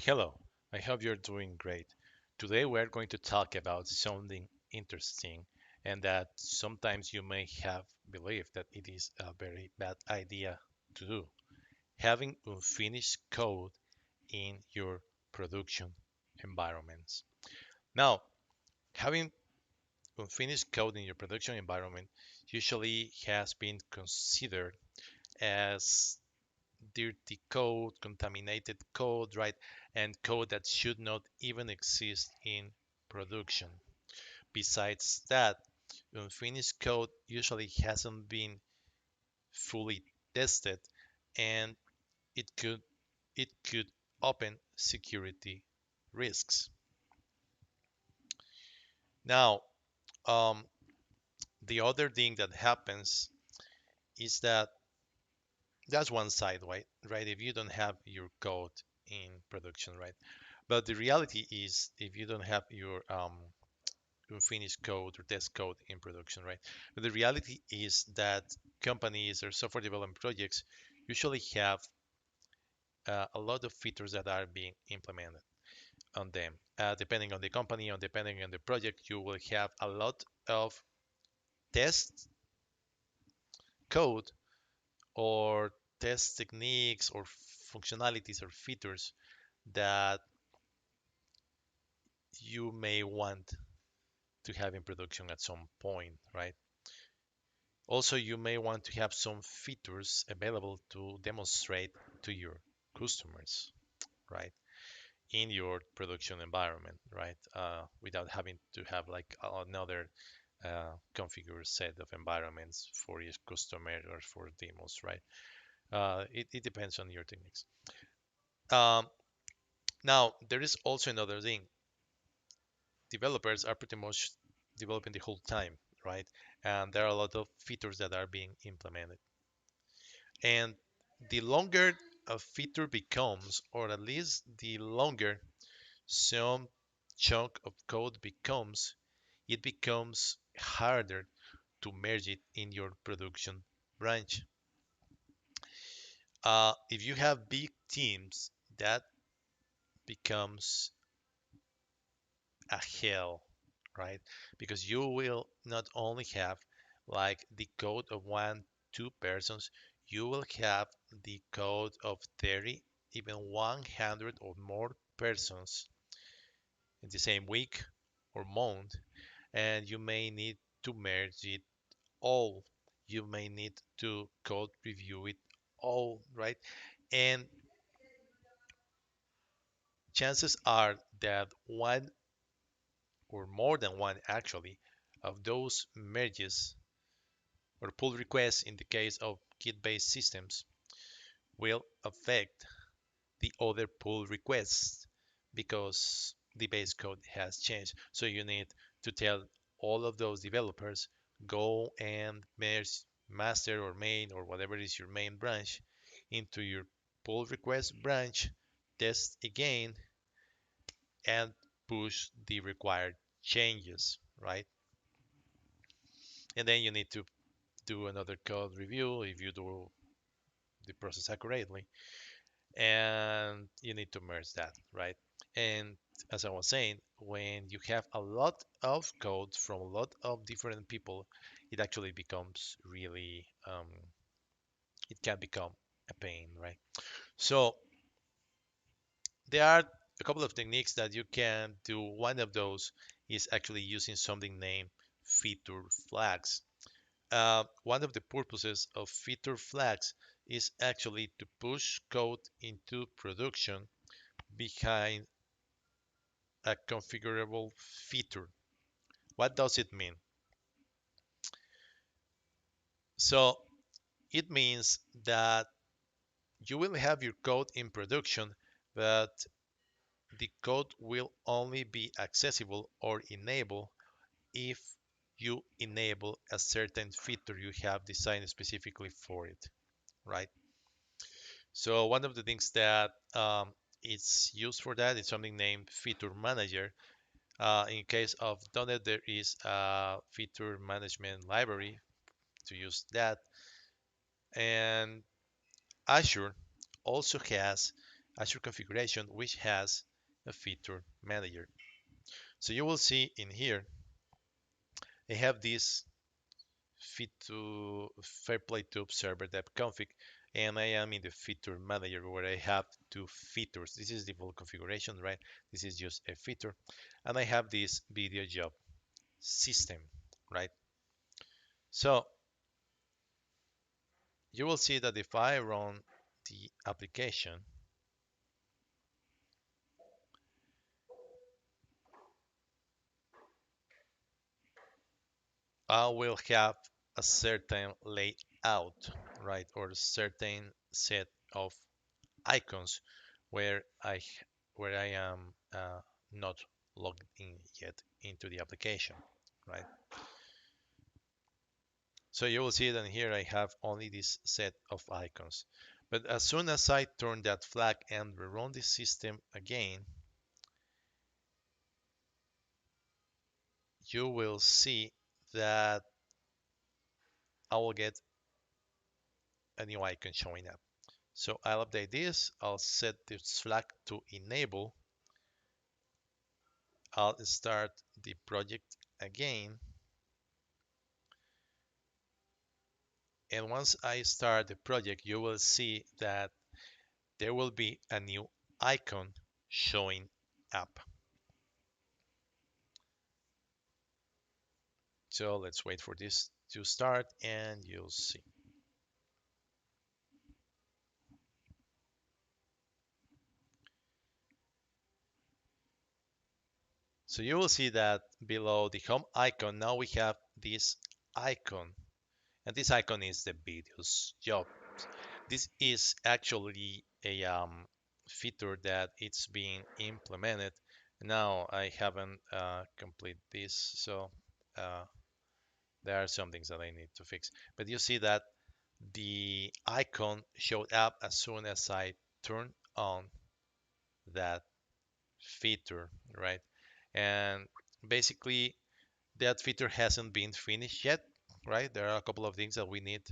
Hello, I hope you're doing great. Today we're going to talk about something interesting and that sometimes you may have believed that it is a very bad idea to do. Having unfinished code in your production environments. Now, having unfinished code in your production environment usually has been considered as dirty code, contaminated code, right? And code that should not even exist in production. Besides that, unfinished code usually hasn't been fully tested and it could it could open security risks. Now, um, the other thing that happens is that that's one side, right? Right? If you don't have your code in production, right? But the reality is, if you don't have your unfinished code or test code in production, right? But the reality is that companies or software development projects usually have a lot of features that are being implemented on them. Depending on the company or depending on the project, you will have a lot of test code or test techniques or functionalities or features that you may want to have in production at some point, right? Also, you may want to have some features available to demonstrate to your customers, right? In your production environment, right? Without having to have like another configured set of environments for each customer or for demos, right? It depends on your techniques. Um, Now, there is also another thing. Developers are pretty much developing the whole time, right? And there are a lot of features that are being implemented. And the longer a feature becomes, or at least the longer some chunk of code becomes, it becomes harder to merge it in your production branch. If you have big teams, that becomes a hell, right? Because you will not only have like the code of one, two persons, you will have the code of 30, even 100 or more persons in the same week or month, and you may need to merge it all. You may need to code review it all, right? And chances are that one or more than one actually of those merges or pull requests in the case of Git-based systems will affect the other pull requests because the base code has changed. So you need to tell all of those developers go and merge master or main or whatever is your main branch into your pull request branch, test again, and push the required changes, right? And then you need to do another code review if you do the process accurately, and you need to merge that, right? And as I was saying, when you have a lot of code from a lot of different people, it actually becomes really, it can become a pain, right? So there are a couple of techniques that you can do. One of those is actually using something named feature flags. One of the purposes of feature flags is actually to push code into production behind a configurable feature. What does it mean? So it means that you will have your code in production, but the code will only be accessible or enabled if you enable a certain feature you have designed specifically for it, right? So one of the things that it's used for that is something named Feature Manager. In case of .NET, there is a feature management library to use that. And Azure also has Azure configuration which has a feature manager. So you will see in here, I have this fit to Fairplay Tube server dev config, and I am in the feature manager where I have two features. This is the full configuration, right? This is just a feature, and I have this video job system, right? So you will see that if I run the application, I will have a certain layout, right, or a certain set of icons where I am not logged in yet into the application, right? So you will see that here I have only this set of icons. But as soon as I turn that flag and rerun the system again, you will see that I will get a new icon showing up. So I'll update this. I'll set this flag to enable. I'll start the project again. And once I start the project, you will see that there will be a new icon showing up. So let's wait for this to start and you'll see. So you will see that below the home icon, now we have this icon, and this icon is the videos job. This is actually a feature that it's being implemented. Now I haven't complete this, so uh, there are some things that I need to fix. But you see that the icon showed up as soon as I turned on that feature, right? And basically that feature hasn't been finished yet, right? There are a couple of things that we need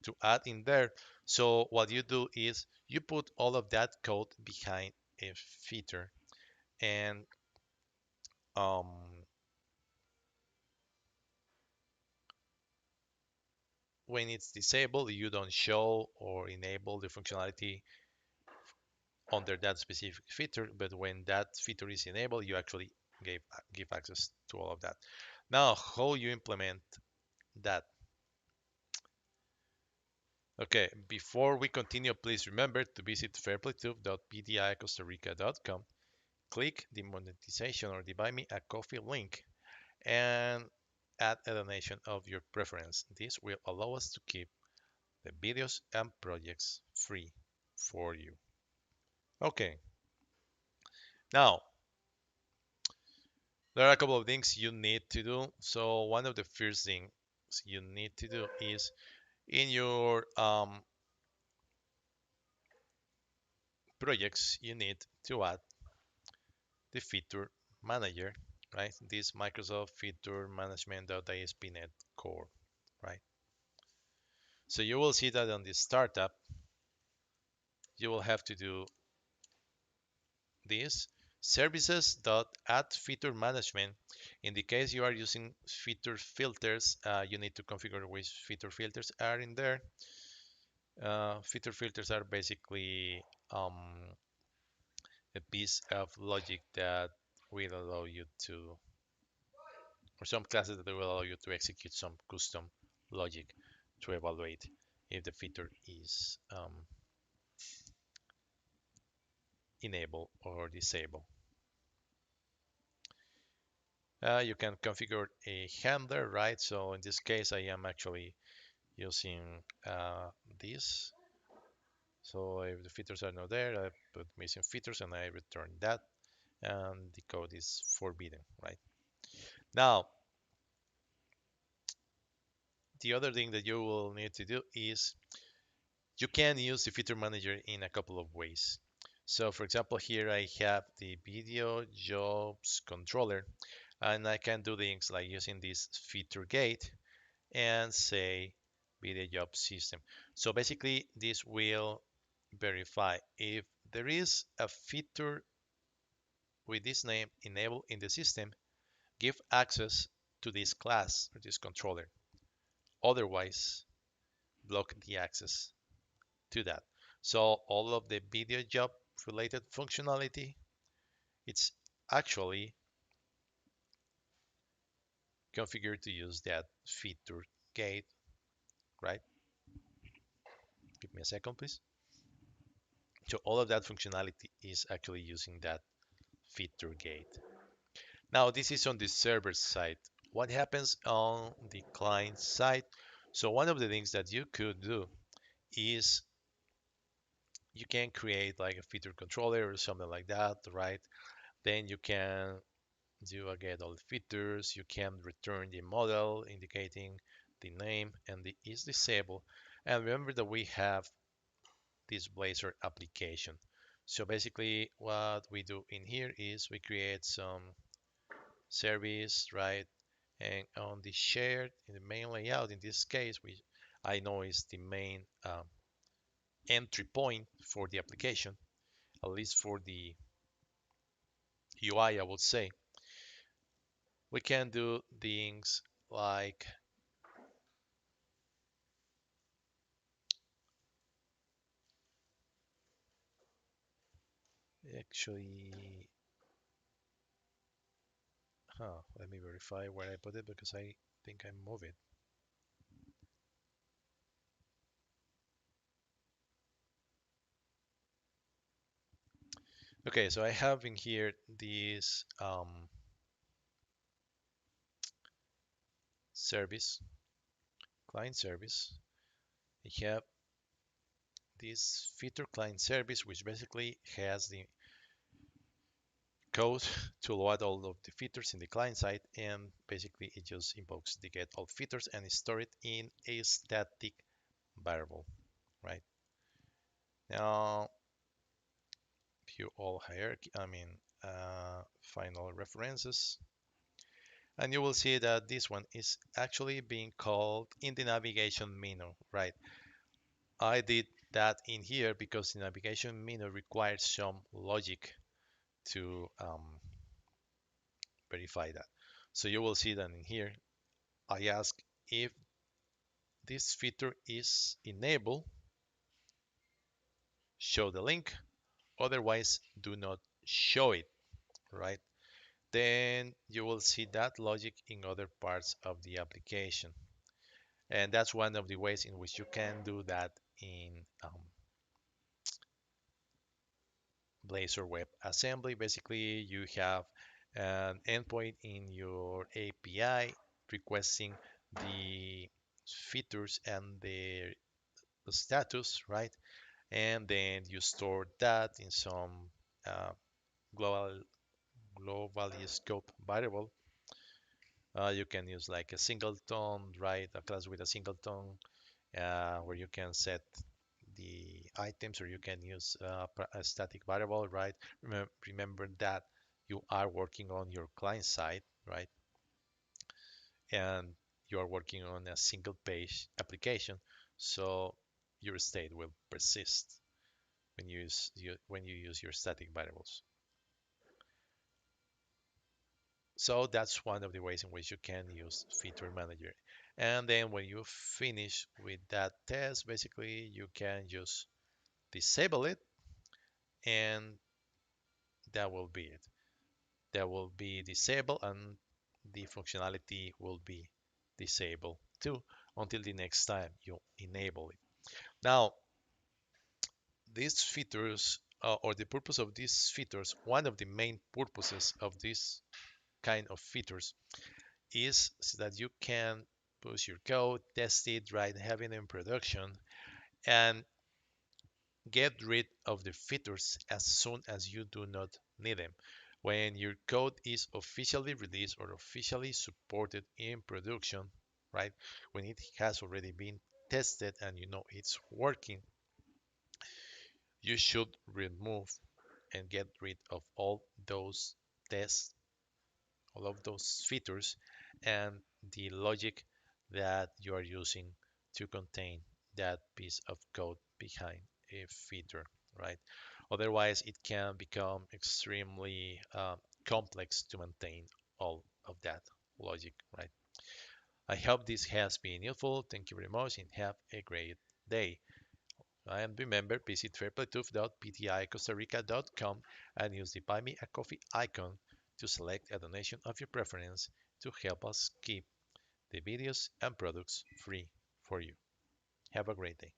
to add in there. So what you do is you put all of that code behind a feature, and um, when it's disabled, you don't show or enable the functionality under that specific feature, but when that feature is enabled, you actually give access to all of that. Now, how you implement that? Okay, before we continue, please remember to visit fairplaytube.bdicostarica.com, click the monetization or the buy me a coffee link, and add a donation of your preference. This will allow us to keep the videos and projects free for you. Okay, now there are a couple of things you need to do. So one of the first things you need to do is in your projects, you need to add the feature manager, right? This Microsoft Feature Management.ASP.NET Core, right? So you will see that on the startup, you will have to do this services.add feature management. In the case you are using feature filters, you need to configure which feature filters are in there. Feature filters are basically a piece of logic that will allow you to, or some classes that will allow you to execute some custom logic to evaluate if the feature is enabled or disabled. You can configure a handler, right? So in this case, I am actually using this. So if the features are not there, I put missing features and I return that, and the code is forbidden, right? Now, the other thing that you will need to do is you can use the feature manager in a couple of ways. So for example, here I have the video jobs controller, and I can do things like using this feature gate and say video job system. So basically this will verify if there is a feature with this name enabled in the system, give access to this class or this controller. Otherwise, block the access to that. So all of the video job related functionality, it's actually configured to use that feature gate, right? Give me a second, please. So all of that functionality is actually using that feature gate. Now this is on the server side. What happens on the client side? So one of the things that you could do is you can create like a feature controller or something like that, right? Then you can do a get all features. You can return the model indicating the name and the is disabled. And remember that we have this Blazor application. So basically what we do in here is we create some service, right? And on the shared, in the main layout, in this case, I know is the main entry point for the application, at least for the UI, I would say. We can do things like actually, let me verify where I put it because I think I moved it. Okay, so I have in here this service, client service. I have this feature client service, which basically has the code to load all of the features in the client side, and basically it just invokes the get all features and store it in a static variable, right? Now, view all hierarchy, final references, and you will see that this one is actually being called in the navigation menu, right? I did that in here because the navigation menu requires some logic to verify that. So you will see that in here, I ask if this feature is enabled, show the link, otherwise do not show it, right? Then you will see that logic in other parts of the application. And that's one of the ways in which you can do that in Blazor Web Assembly. Basically, you have an endpoint in your API requesting the features and the status, right? And then you store that in some uh, global globally scope variable. You can use like a singleton, right? A class with a singleton where you can set the items, or you can use a static variable, right? Remember that you are working on your client side, right? And you are working on a single page application, so your state will persist when you use your static variables. So that's one of the ways in which you can use Feature Manager. And then when you finish with that test, basically you can just disable it, and that will be it. That will be disabled, and the functionality will be disabled too until the next time you enable it. Now, these features, or the purpose of these features, one of the main purposes of this kind of features is so that you can push your code, test it, right, have it in production, and get rid of the features as soon as you do not need them. When your code is officially released or officially supported in production, right, when it has already been tested and you know it's working, you should remove and get rid of all those tests, all of those features, and the logic that you are using to contain that piece of code behind a feature, right? Otherwise, it can become extremely complex to maintain all of that logic, right? I hope this has been useful. Thank you very much and have a great day. And remember, visit www.pticostarica.com and use the Buy Me a Coffee icon to select a donation of your preference to help us keep the videos and products free for you. Have a great day.